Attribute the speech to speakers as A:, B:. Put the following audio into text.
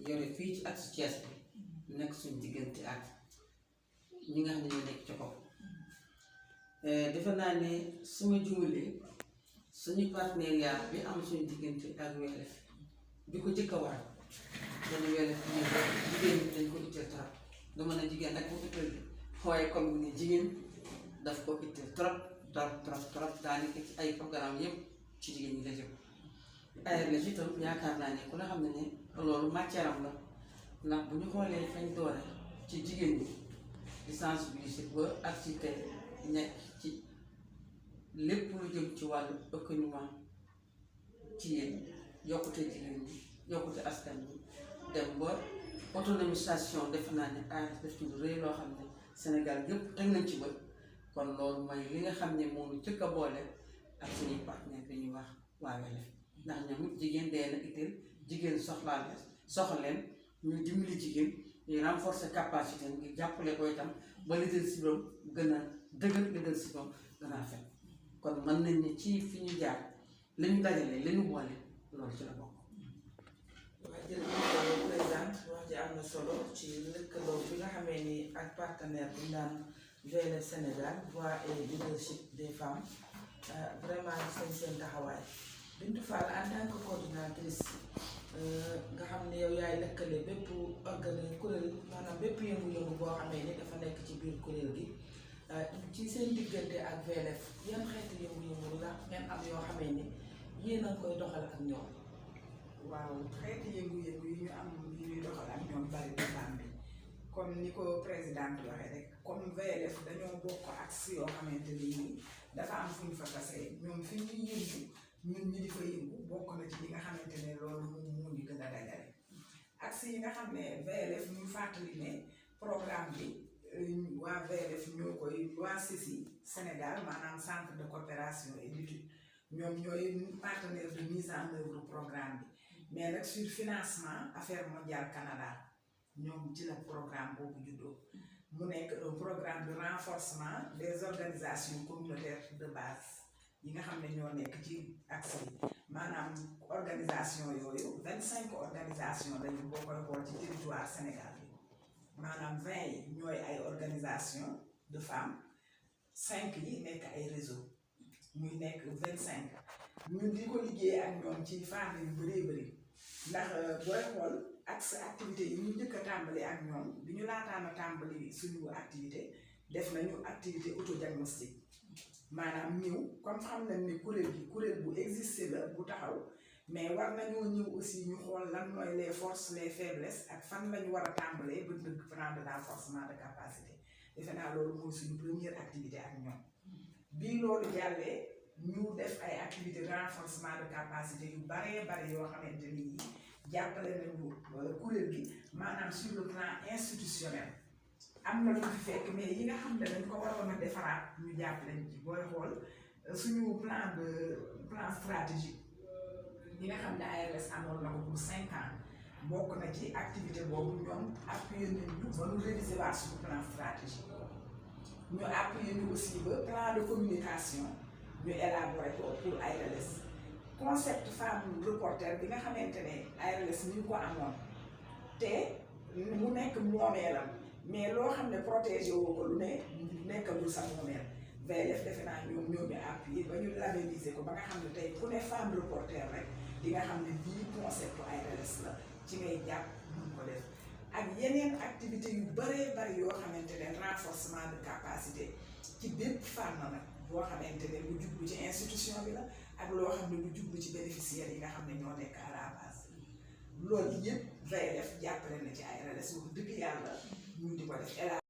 A: yore fii ci ak Thiès bi nekk suñu diggante ak ñi nga xam ne ñoo nekk ci kaw defe naa ne suma jumulee suñu partenariat bi am suñu diggante ak WLF bi ko jëkk a waral dañu WLF ñu jigéen ñi dañ ko itteel trop dama ne jigéen ak ko itteel waaye comme ni jigéen daf ko itteel trop daanaka ci ay programme yëpp ci jigéen ñi la jëm ARLS itam yaakaar naa ne ku la xam ne loolu matière am la ndax bu ñu xoolee fañ doore ci jigéen ñi di sensibiliser ba ak ci tey nekk ci lépp lu jëm ci wàllu économie ci yéen yokkute jigéen ñi yokkute askan bi dem ba autonomisation defe naa ne ARLS def ci lu rëy loo xam ne Sénégal yëpp teg nañ ci bët kon loolu mooy li nga xam ne moom ñu jëkk a boole ak suñuy partenaire bi ñuy wax waa WLF ndax ñoom it jigéen dee na itteel jigéen soxla leen ñu dimbali jigéen ñu renforcer capacité ngir jàppale ko itam ba leadership am gën a dëgër leadership am gën a fet kon mën nañ ne ci fi ñu jaar li ñu dajale li ñu boole loolu ci la bokk.
B: waaw jërëjëf présidente wax ji am na solo ci lëkkaloo bi nga xamee ni ak partenaire bu naan VLF Sénégal Voix et leadership des femmes vraiment seen taxawaay. Bintou Fall en tant que coordinatrice nga xam ne yow yaay lëkkale bépp kuréel maanaam bépp yëngu-yëngu boo xamee ni dafa nekk ci biir kuréel gi ci seen diggante ak VLF yan xeetu yëngu-yëngu la ngeen am yoo xamee ni yéen a ngi koy doxal ak ñoom.
C: waaw xeetu yëngu-yëngu yi ñu am yi ñuy doxal ak ñoom bari na bi comme ni ko présidente waxee rek comme VLF dañoo bokk ak si yoo xamante ni dafa am fu ñu fa tasee ñoom fi ñuy yëngu ñun ñi di fa yëngu bokk na ci li nga xamante ne loolu moom moo ñu gën a dajale ak si yi nga xam ne VLF ñu fàttali ne programme bi waa VLF ñoo koy waa CECI Sénégal maanaam centre de coopération et d'étude ñoom ñooy partenaire de mise en œuvre programme bi mais nag sur financement Affaires mondiales Canada ñoom ci la programme boobu juddoo mu nekk un programme de renforcement des organisations communautaires de base yi nga xam ne ñoo nekk ci axe yi maanaam organisation yooyu 25 organisations lañu boo koy xool ci territoire Sénégal bi maanaam 20 yi ñooy ay organisation de femmes 5 yi nekk ay réseau muy nekk 25 ñu di ko liggéey ak ñoom ci fànn yu bëree bëri ndax booy xool axe activité yi ñu njëkk a tàmbali ak ñoom bi ñu laataan a tàmbali suñu activité def nañu activité autodiagnostic maanaam ñëw comme xam nañ ne kuréel bu existé la bu taxaw mais war nañoo ñëw aussi ñu xool lan mooy les forces les faiblesses ak fan lañu war a tàmbalee ba dëgg plan de renforcement de capacité defe naa loolu mooy suñu première activité ak ñoom bii loolu jàllee ñu def ay activité renforcement de capacité yu baree bare yoo xamante ni jàppale nañu kuréel gi maanaam sur le plan institutionnel am na lu fi fekk mais yi nga xam ne dañ ko waroon a defaraat ñu jàppale ci booy xool suñu plan stratégique yi nga xam ne ARLS amoon na ko pour 5 ans bokk na ci activité boobu ñoom appuyé nañu ba ñu réviser waat suñu plan stratégique ñu appuyé ñu aussi ba plan de communication ñu élaboré ko pour ARLS concept femme reporter bi nga xamante ne ARLS ñu ko amoon te mu nekk moomeelam mais loo xam ne protégé woo ko lu ne nekkagul sa moomeel VLF defe naa ñoom ñoo ñu appuyé ba ñu labelliser ko ba nga xam ne tey ku ne femme reporter rek di nga xam ne bii concept ARLS la ci ngay jàpp mun ko def ak yeneen activité yu bëree bëri yoo xamante ne renforcement de capacité ci bépp fànn nag boo xamante ne lu jublu ci institution bi la ak loo xam ne lu jublu ci bénéficiaires yi nga xam ne ñoo nekk à la base loolu yëpp VLF jàppale na ci ARLS wax dëgg yàlla ñu di ko def